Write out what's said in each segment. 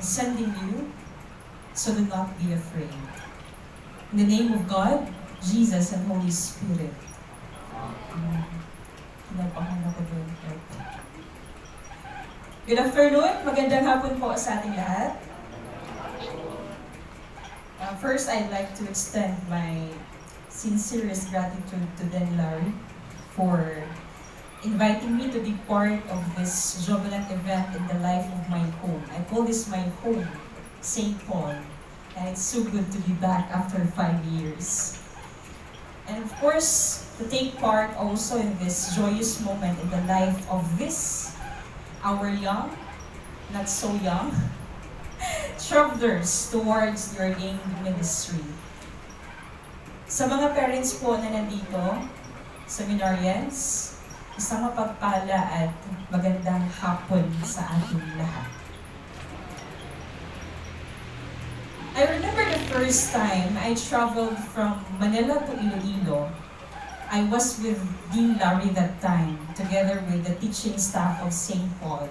sending you, so do not be afraid. In the name of God, Jesus, and Holy Spirit. Amen. Pinapahan ako doon. Good afternoon. Magandang hapon po sa ating lahat. First, I'd like to extend my sincerest gratitude to Den Larry for inviting me to be part of this jubilant event in the life of my home. I call this my home, St. Paul, and it's so good to be back after 5 years. And of course, to take part also in this joyous moment in the life of this, our young, not so young, travelers towards the ordained ministry. Sa mga parents po na nandito, seminarians, isang mapagpala at magandang hapon sa ating lahat. I remember the first time I traveled from Manila to Iloilo. I was with Dean Larry that time, together with the teaching staff of St. Paul,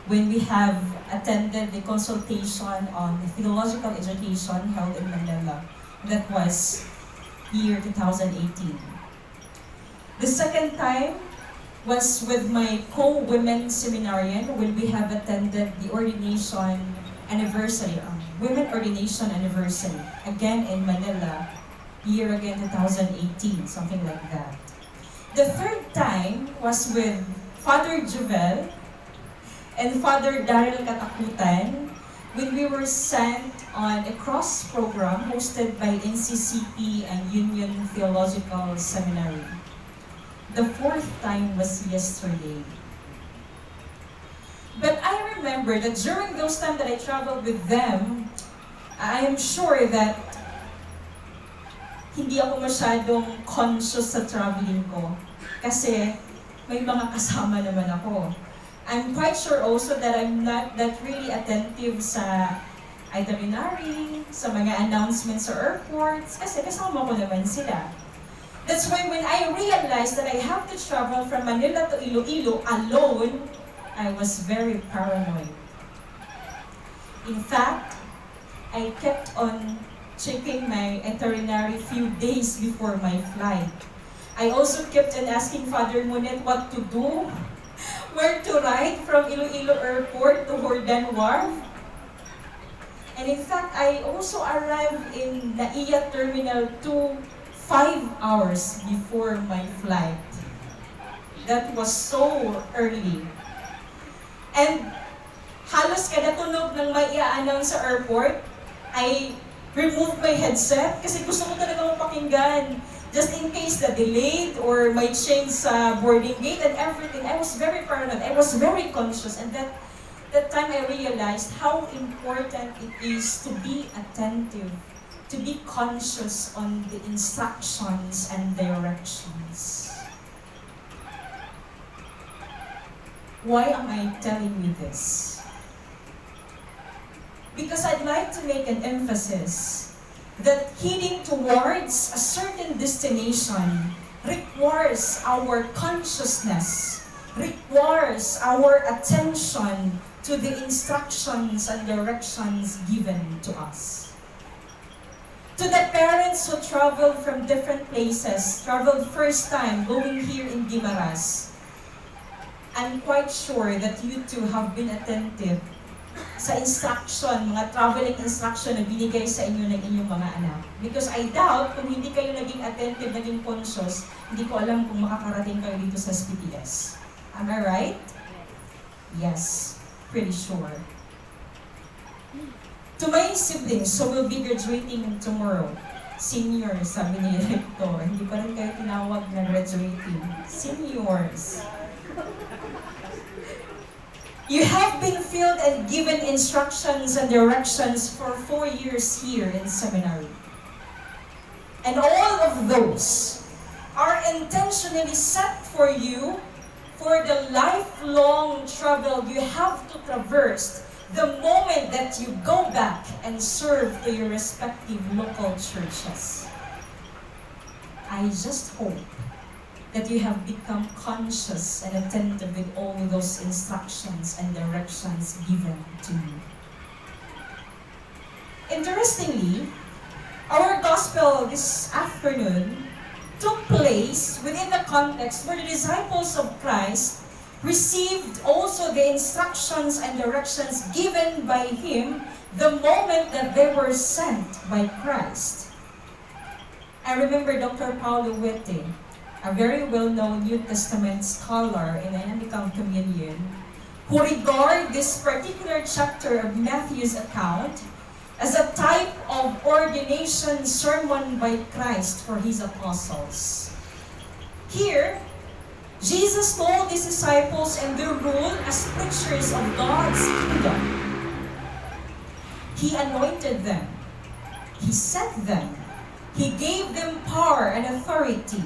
when we have attended the consultation on the theological education held in Manila. That was year 2018. The second time was with my co-women seminarian when we have attended the ordination anniversary, women ordination anniversary, again in Manila, year again 2018, something like that. The third time was with Father Jovel and Father Daryl Katakutan when we were sent on a cross program hosted by NCCP and Union Theological Seminary. The fourth time was yesterday. But I remember that during those times that I traveled with them, I am sure that hindi ako masyadong conscious sa traveling ko. Kasi may mga kasama naman ako. I'm quite sure also that I'm not that really attentive sa itinerary, sa mga announcements sa airports, kasi kasama ko naman sila. That's why when I realized that I have to travel from Manila to Iloilo alone, I was very paranoid. In fact, I kept on checking my itinerary few days before my flight. I also kept on asking Father Monet what to do, where to ride from Iloilo Airport to Hordan Wharf. And in fact, I also arrived in NAIA Terminal 2 5 hours before my flight. That was so early. And halos kada tunog ng may i-announce sa airport, I removed my headset kasi gusto ko talaga mapakinggan. Just in case na delayed or may change sa boarding gate and everything. I was very paranoid. I was very conscious. And that time I realized how important it is to be attentive, to be conscious on the instructions and directions. Why am I telling you this? Because I'd like to make an emphasis that heading towards a certain destination requires our consciousness, requires our attention to the instructions and directions given to us. To the parents who traveled from different places, traveled first time going here in Guimaras, I'm quite sure that you too have been attentive sa instruction, mga traveling instruction na binigay sa inyo ng inyong mga anak. Because I doubt, kung hindi kayo naging attentive, naging conscious, hindi ko alam kung makakarating kayo dito sa SPTS. Am I right? Yes, pretty sure. To my siblings, so we'll be graduating tomorrow. Senior, sabi ni Rector. Hindi pa rin kayo tinawag na graduating. Seniors. You have been filled and given instructions and directions for 4 years here in seminary. And all of those are intentionally set for you for the lifelong travel you have to traverse the moment that you go back and serve to your respective local churches. I just hope that you have become conscious and attentive with all those instructions and directions given to you. Interestingly, our gospel this afternoon took place within the context where the disciples of Christ received also the instructions and directions given by Him the moment that they were sent by Christ. I remember Dr. Paulo Witte, a very well-known New Testament scholar in Anglican Communion, who regard this particular chapter of Matthew's account as a type of ordination sermon by Christ for His apostles. Here, Jesus told His disciples and their role as preachers of God's kingdom. He anointed them. He sent them. He gave them power and authority.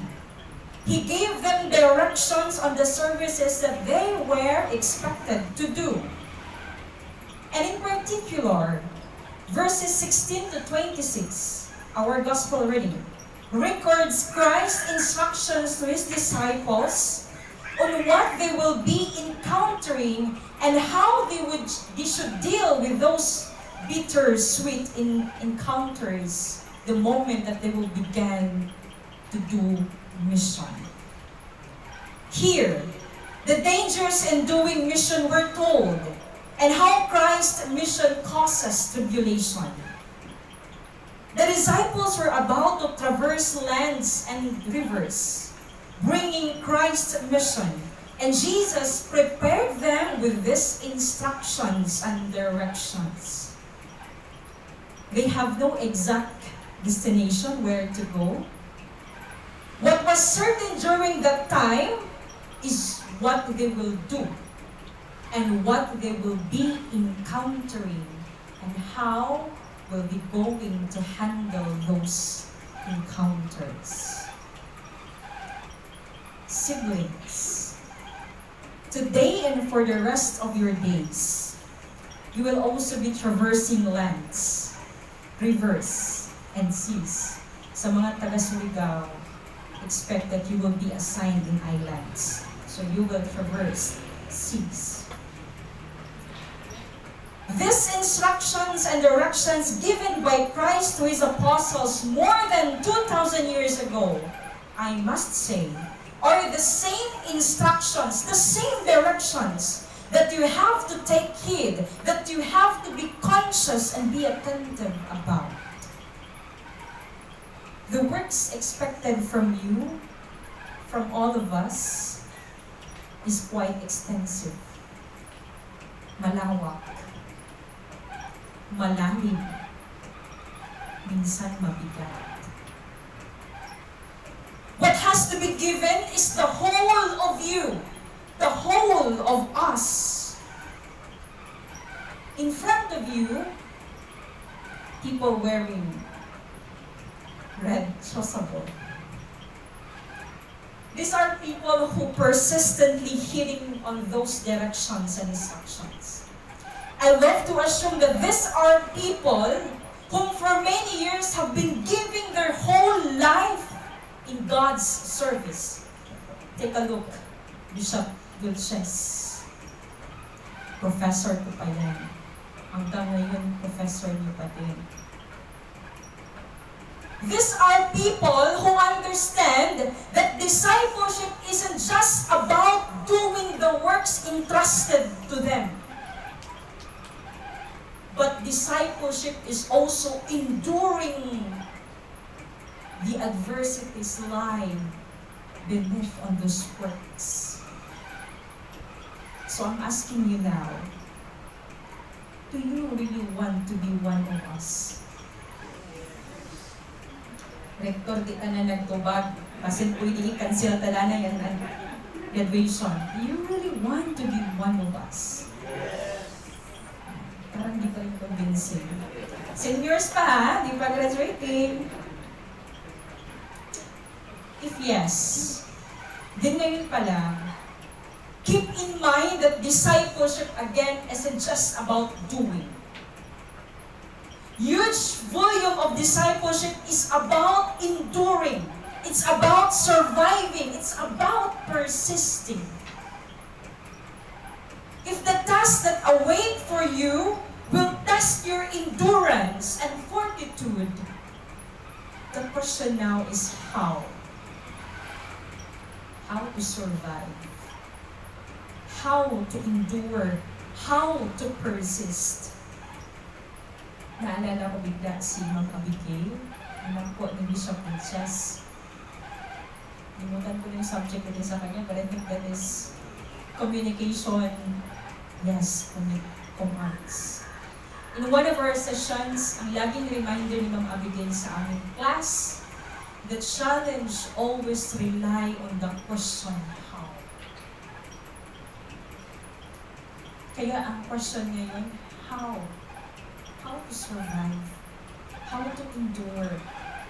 He gave them directions on the services that they were expected to do. And in particular, verses 16 to 26, our gospel reading, records Christ's instructions to His disciples on what they will be encountering and how they should deal with those bittersweet encounters the moment that they will begin to do mission. Here, the dangers in doing mission were told, and how Christ's mission causes tribulation. The disciples were about to traverse lands and rivers, bringing Christ's mission, and Jesus prepared them with these instructions and directions. They have no exact destination where to go. What was certain during that time is what they will do and what they will be encountering and how will be going to handle those encounters. Siblings, today and for the rest of your days, you will also be traversing lands, rivers, and seas. Sa mga taga-Surigao, expect that you will be assigned in islands. So you will traverse seas. These instructions and directions given by Christ to His apostles more than 2,000 years ago, I must say, are the same instructions, the same directions that you have to take heed, that you have to be conscious and be attentive about. The works expected from you, from all of us, is quite extensive, malawak, malalim, minsan mabigat. What has to be given is the whole of you, the whole of us. In front of you, people wearing red chasuble. These are people who persistently hitting on those directions and instructions. I love to assume that these are people whom for many years have been giving their whole life in God's service. Take a look, Bishop Dulces. Professor ko pa yan. Hanggang ngayon, professor niyo pa din. These are people who understand that discipleship isn't just about doing the works entrusted to them. But discipleship is also enduring the adversities lying beneath on those works. So I'm asking you now, do you really want to be one of us? Rector, di ka na nagtubag. Kasi pwede i-cancel tala na yan ang graduation. Do you really want to be one of us? Parang di pa yung convincing. Seniors pa ha? Di pa graduating. If yes, then ngayon pa lang, keep in mind that discipleship again isn't just about doing. Huge volume of discipleship is about enduring. It's about surviving. It's about persisting. If the tasks that await for you will test your endurance and fortitude. The question now is how? How to survive? How to endure? How to persist? Naalala ko bigla si Ma'am Abigail, anak po ni Bishop Richas. Limutan ko na yung subject natin sa kanya, but I think that is communication, yes, commands. In one of our sessions, ang laging reminder ni Ma'am Abigail sa aming class, the challenge always rely on the question, how? Kaya ang question ngayon, how? How to survive? How to endure?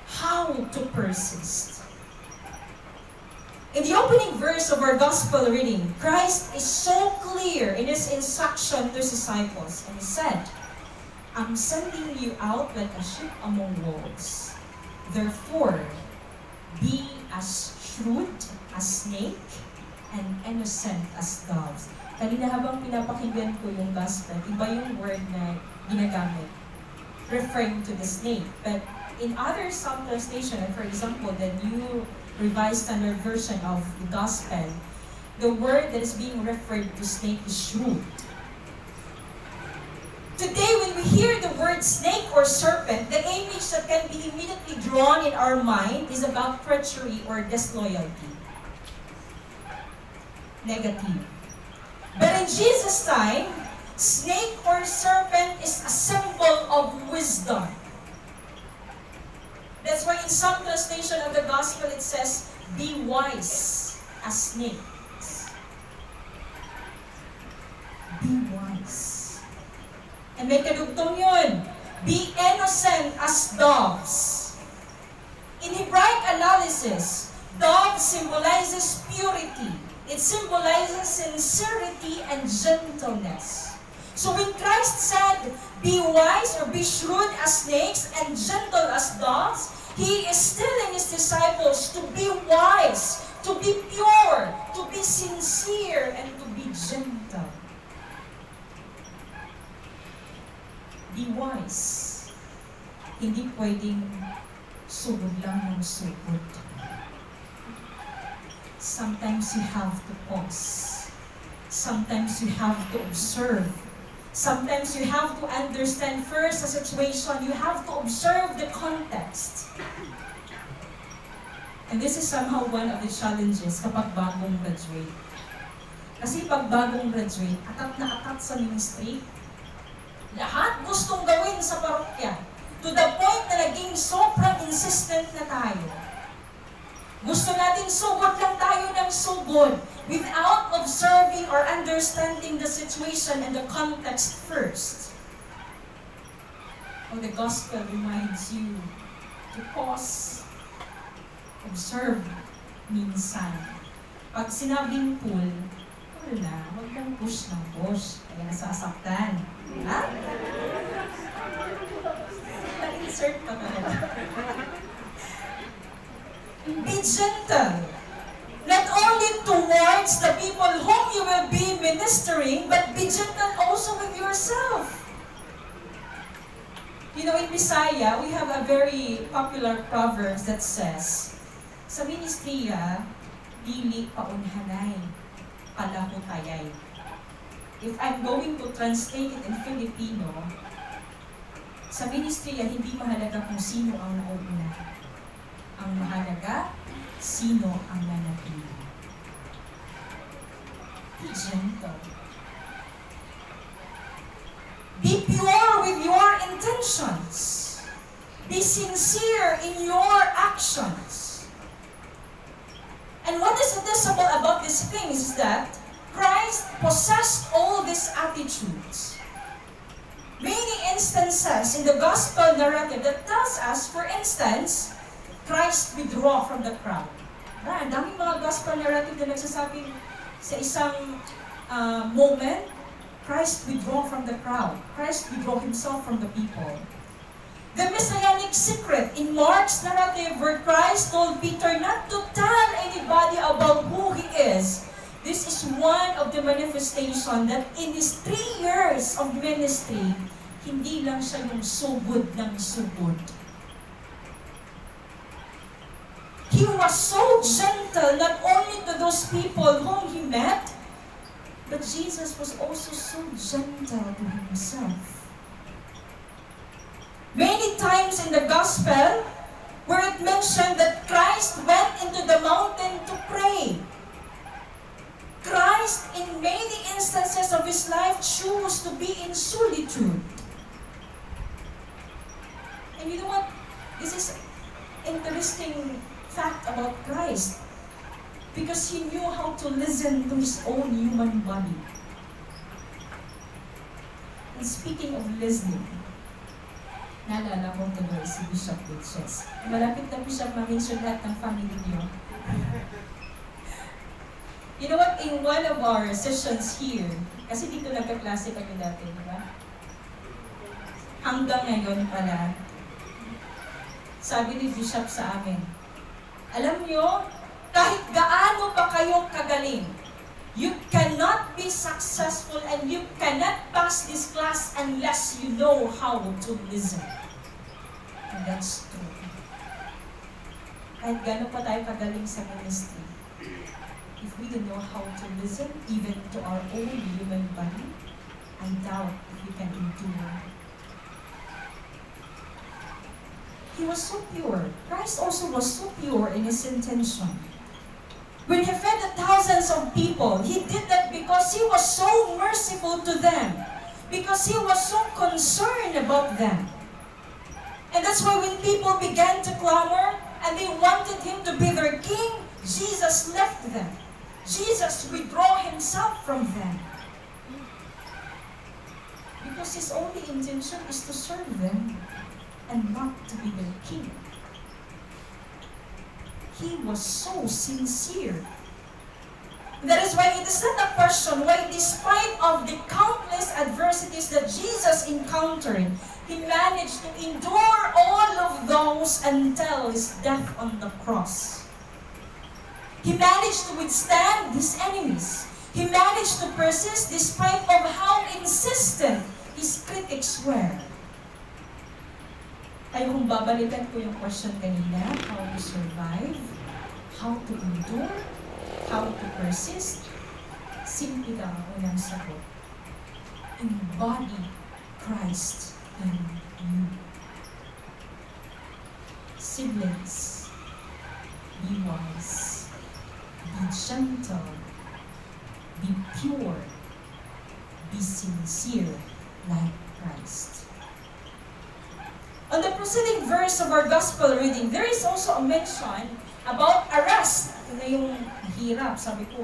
How to persist? In the opening verse of our gospel reading, Christ is so clear in his instruction to his disciples, and he said, I'm sending you out like a sheep among wolves. Therefore, be as shrewd as snake and innocent as doves. Kanina habang pinapakinggan ko yung gospel, iba yung word na ginagamit, referring to the snake. But in other some translation, for example, the New Revised Standard Version of the gospel, the word that is being referred to snake is shrewd. Today, when we hear the word snake or serpent, the image that can be immediately drawn in our mind is about treachery or disloyalty. Negative. But in Jesus' time, snake or serpent is a symbol of wisdom. That's why in some translation of the gospel it says, be wise as snakes. Be wise. And may kadugtong yun. Be innocent as doves. In Hebraic analysis, dove symbolizes purity. It symbolizes sincerity and gentleness. So when Christ said, be wise or be shrewd as snakes and gentle as doves, He is telling His disciples to be wise, to be pure, to be sincere, and to be gentle. Be wise. Hindi pwedeng sugod lang ng sugod. Sometimes you have to pause. Sometimes you have to observe. Sometimes you have to understand first the situation. You have to observe the context. And this is somehow one of the challenges kapag bagong graduate. Kasi pag bagong graduate, atat na atat sa ministry, lahat gustong gawin sa parokya. To the point na naging sobrang insistent na tayo. Gusto natin sugod lang tayo ng sugod without observing or understanding the situation and the context first. Oh, the gospel reminds you to pause, observe minsan. Pag sinabing pull, pull na, huwag lang push ng push. Kaya nasasaktan. Ha? Na-insert pa talaga. Be gentle. Not only towards the people whom you will be ministering, but be gentle also with yourself. You know, in Bisaya, we have a very popular proverb that says, sa ministriya, dili paunhanay, palahutayay. If I'm going to translate it in Filipino, sa ministriya, hindi mahalaga kung sino ang nauuna. Ang mahalaga, sino ang nanatili. Be gentle. Be pure with your intentions. Be sincere in your actions. And what is noticeable about these things is that Christ possessed all these attitudes. Many instances in the gospel narrative that tells us, for instance, Christ withdraw from the crowd. Ang daming mga gospel narrative na nagsasabi sa isang moment, Christ withdraw from the crowd. Christ withdraw Himself from the people. The messianic secret in Mark's narrative where Christ told Peter not to tell anybody about who He is. This is one of the manifestations that in His 3 years of ministry, hindi lang siya yung sugod ng sugod. He was so gentle not only to those people whom he met, but Jesus was also so gentle to himself. Many times in the gospel, where it mentioned that Christ went into the mountain to pray. Christ, in many instances of his life, chose to be in solitude. And you know what? This is interesting fact about Christ. Because he knew how to listen to his own human body. And speaking of listening, naalala ko tuloy si Bishop Dutches. Malapit na Bishop ma-mention lahat ng family niyo. You know what? In one of our sessions here, kasi dito nagka-klase kami dati, di ba? Hanggang ngayon pala, sabi ni Bishop sa amin, alam nyo, kahit gaano pa kayong kagaling, you cannot be successful and you cannot pass this class unless you know how to listen. And that's true. Kahit gaano pa tayo kagaling sa ministry, if we don't know how to listen, even to our own human body, I doubt if we can endure. He was so pure. Christ also was so pure in his intention. When he fed the thousands of people, he did that because he was so merciful to them. Because he was so concerned about them. And that's why when people began to clamor and they wanted him to be their king, Jesus left them. Jesus withdrew himself from them. Because his only intention is to serve them and not to be their king. He was so sincere. That is why it is not a question why, despite of the countless adversities that Jesus encountered, he managed to endure all of those until his death on the cross. He managed to withstand his enemies. He managed to persist despite of how insistent his critics were. Kaya kung babalikan ko yung question kanina, how to survive, how to endure, how to persist, simple lang ang unang sagot. Embody Christ in you. Siblings, be wise, be gentle, be pure, be sincere like Christ. On the preceding verse of our gospel reading, there is also a mention about arrest. Ito na yung hirap. Sabi ko,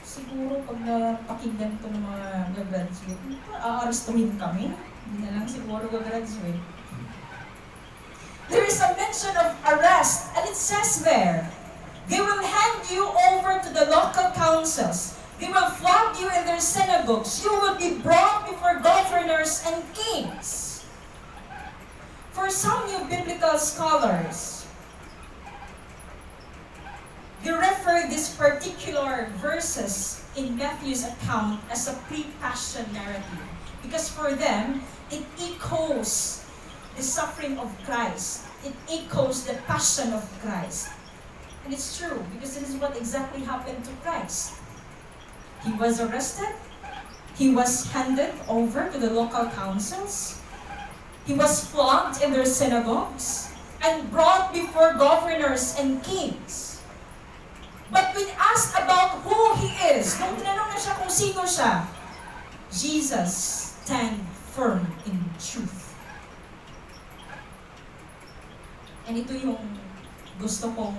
siguro pag napakinggan ito ng mga gagraduate, aarestuhin kami. Hindi na lang siguro gagraduate. There is a mention of arrest, and it says there, they will hand you over to the local councils. They will flog you in their synagogues. You will be brought before governors and kings. For some new biblical scholars, they refer these particular verses in Matthew's account as a pre-passion narrative. Because for them, it echoes the suffering of Christ. It echoes the passion of Christ. And it's true, because this is what exactly happened to Christ. He was arrested. He was handed over to the local councils. He was flogged in their synagogues and brought before governors and kings. But when asked about who he is, nung tinanong na siya kung sino siya, Jesus stand firm in truth. And ito yung gusto kong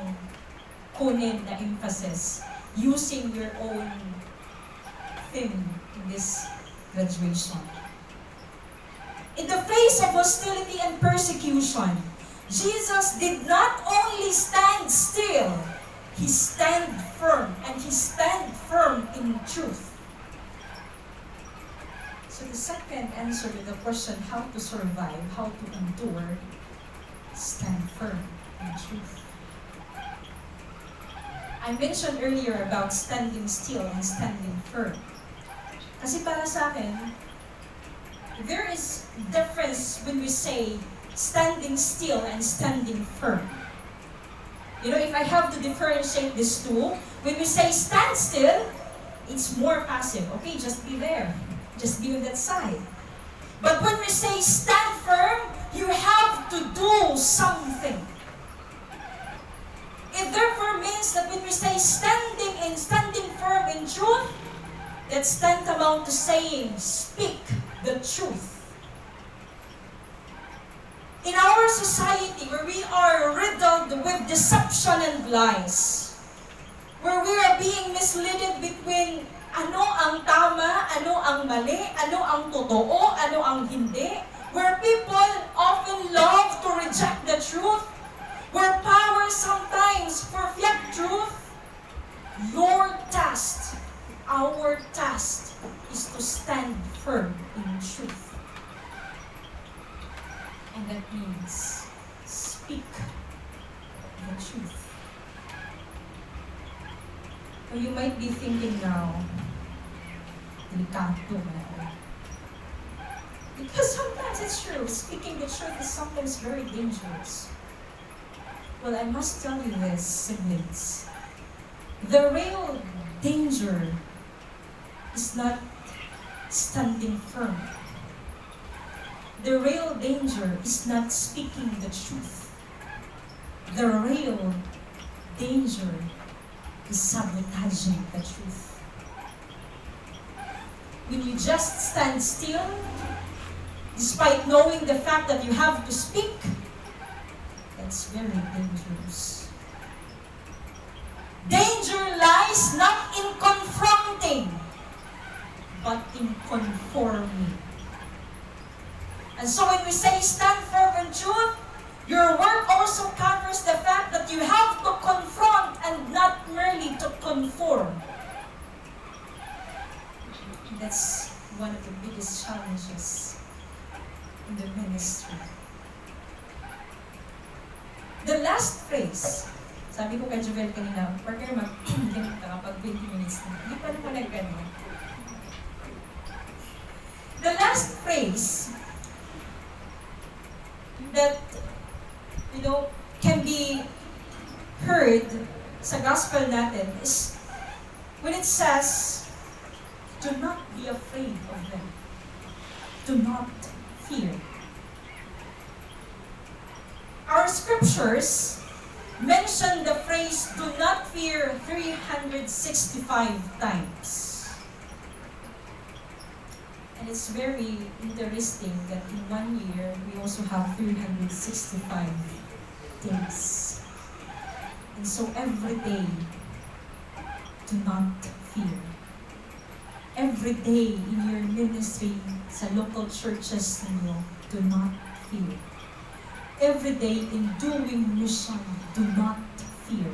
kunin na emphasis, using your own theme in this graduation. In the face of hostility and persecution, Jesus did not only stand still, he stand firm, and he stand firm in truth. So the second answer to the question, how to survive, how to endure, stand firm in truth. I mentioned earlier about standing still and standing firm. Kasi para sa akin, there is difference when we say standing still and standing firm. You know, if I have to differentiate these two, when we say stand still, it's more passive. Okay, just be there. Just be on that side. But when we say stand firm, you have to do something. It therefore means that when we say standing firm in truth, that's tantamount to saying, speak the truth. In our society where we are riddled with deception and lies, where we are being misled between ano ang tama, ano ang mali, ano ang totoo, ano ang hindi, where people often love to reject the truth, where power sometimes forfeit truth, your task, our task, is to stand firm in truth. And that means speak the truth. So you might be thinking now, delikado na ako. Because sometimes it's true, speaking the truth is sometimes very dangerous. Well, I must tell you this, siblings. The real danger is not standing firm. The real danger is not speaking the truth. The real danger is sabotaging the truth. When you just stand still, despite knowing the fact that you have to speak, that's very dangerous. Danger lies not in confronting, but in conforming. And so when we say stand firm in truth, your word also covers the fact that you have to confront and not merely to conform. That's one of the biggest challenges in the ministry. The last phrase, sabi ko kay Jovel kanina, partner mag-ganit ka kapag 20 minutes na. Hindi pa naman nag-ganit. The last phrase that, can be heard sa gospel natin is when it says, do not be afraid of them. Do not fear. Our scriptures mention the phrase, do not fear 365 times. And it's very interesting that in 1 year, we also have 365 days. And so every day, do not fear. Every day in your ministry sa local churches ninyo, do not fear. Every day in doing mission, do not fear.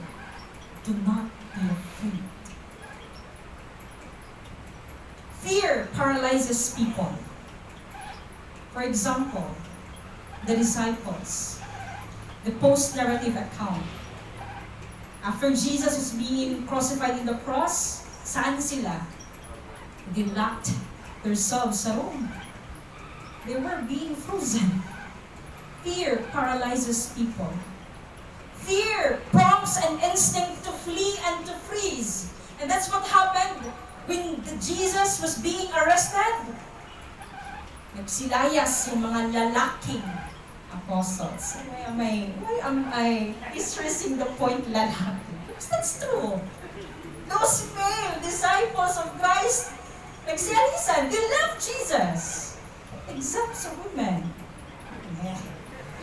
Do not be afraid. Fear paralyzes people. For example, the disciples, the post-narrative account. After Jesus was being crucified in the cross, saan sila? They locked themselves sa room. They were being frozen. Fear paralyzes people. Fear prompts an instinct to flee and to freeze. And that's what happened when Jesus was being arrested. Nagsilayas yung mga lalaking apostles. Why am I stressing the point lalaki? Because that's true. Those male disciples of Christ, nagsiyalisan, they left Jesus. Except sa women. Yeah.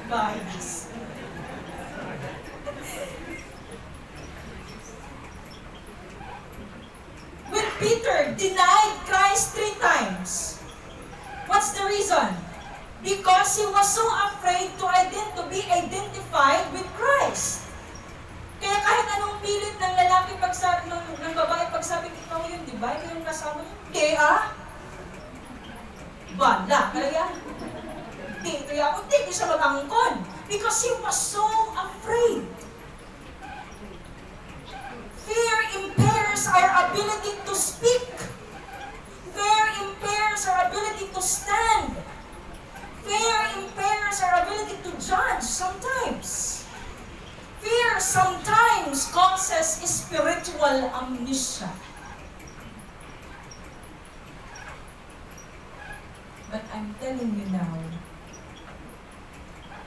Guys. When Peter denied Christ 3 times, what's the reason? Because he was so afraid to be identified with Christ. Kaya kahit anong pilit ng lalaki pagsabi ng babae pagsabi, ikaw yun, di ba? Ikaw yung kasama yun. Hindi Bala, kaya hindi, kaya ako, hindi siya magangkon. Because he was so afraid. Fear impairs our ability to speak. Fear impairs our ability to stand. Fear sometimes causes spiritual amnesia. But I'm telling you now,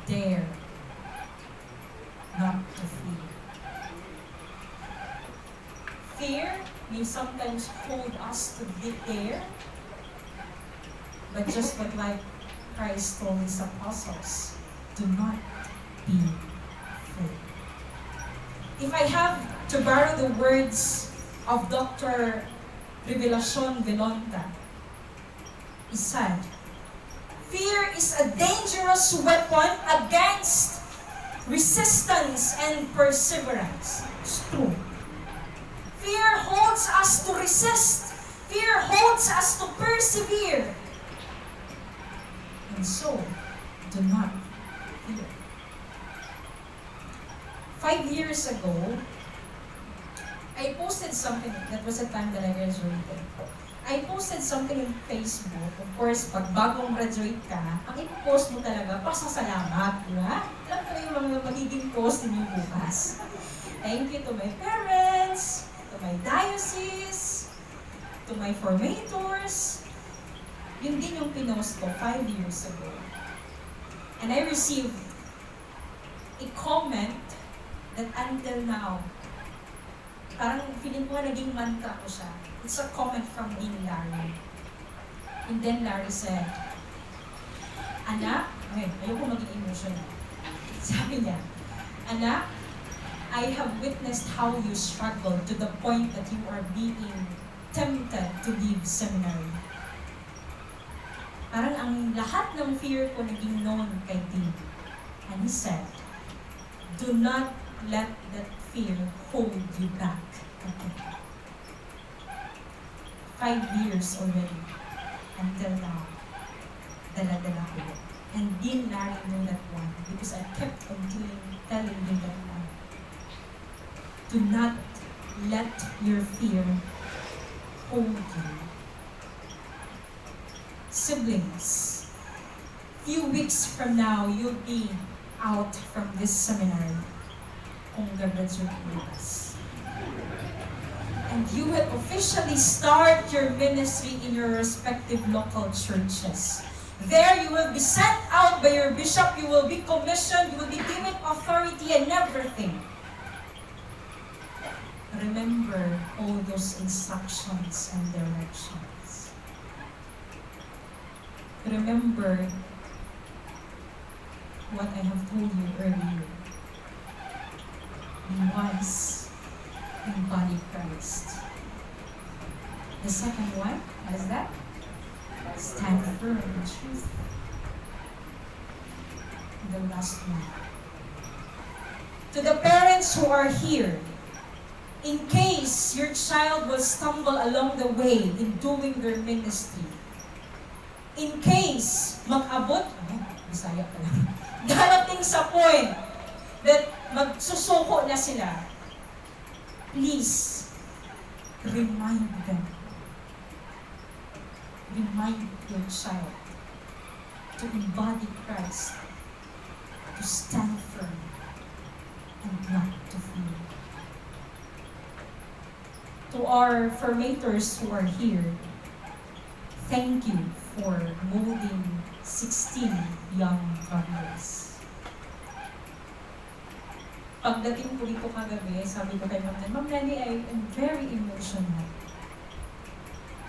dare not to fear. Fear may sometimes hold us to there, but just like Christ told his apostles, do not be afraid. If I have to borrow the words of Dr. Revelacion Velonta, he said, fear is a dangerous weapon against resistance and perseverance. It's true. Fear holds us to resist. Fear holds us to persevere. And so, do not fear. 5 years ago, I posted something. That was a time that I graduated. I posted something in Facebook. Of course, pag bagong graduate ka, ang i-post mo talaga, pasasalamat, di ba? Alam ko na yung mga magiging post ninyo bukas. Thank you to my parents, to my diocese, to my formators. Yun din yung pinost ko 5 years ago. And I received a comment that until now, parang feeling ko naging mantra ko siya. It's a comment from Dean Larry. And then Larry said, Anak, ayoko maging emotional. Sabi niya, Anak, I have witnessed how you struggle to the point that you are being tempted to leave seminary. Parang ang lahat ng fear ko naging known kay Dean. And he said, do not let that fear hold you back. Okay. 5 years already, until now, dala-dala ko. And Dean Larry knew that one because I kept on telling him that one. Do not let your fear hold you. Siblings, few weeks from now, you'll be out from this seminary kung gagraduate with us. And you will officially start your ministry in your respective local churches. There you will be sent out by your bishop, you will be commissioned, you will be given authority and everything. Remember all those instructions and directions. Remember what I have told you earlier. Be wise and embody Christ. The second one, what is that? Stand firm in truth. The last one. To the parents who are here, in case your child will stumble along the way in doing their ministry, in case mag-abot, Bisaya pa lang, darating sa point that magsusuko na sila, please, remind them. Remind your child to embody Christ, to stand firm, and not to fear. To our formators who are here, thank you for molding 16 young toddlers. Pagdating ko dito kagabi, sabi ko kay Ma'am Lenny, I am very emotional.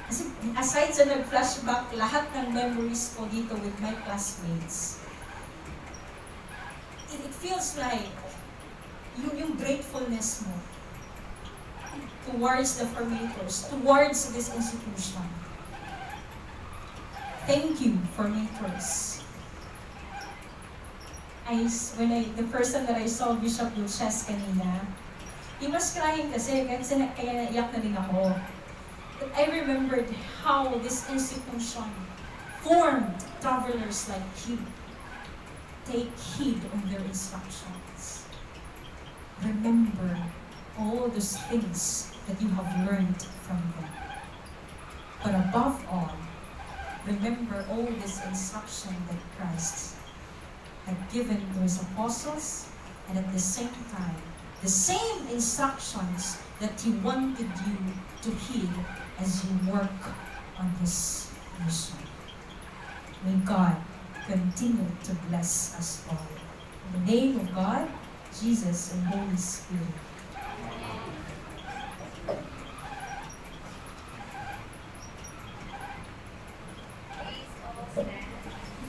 Kasi aside sa nag-flashback, lahat ng memories ko dito with my classmates, it feels like yung gratefulness mo towards the formators, towards this institution. Thank you, formators. The first time that I saw Bishop Dulces kanina, he was crying kasi kaya naiyak na rin ako. But I remembered how this institution formed travelers like you. Take heed on their instructions. Remember all those things that you have learned from them. But above all, remember all this instruction that Christ had given to his apostles, and at the same time the same instructions that He wanted you to heed as you work on His mission. May God continue to bless us all. In the name of God, Jesus, and Holy Spirit.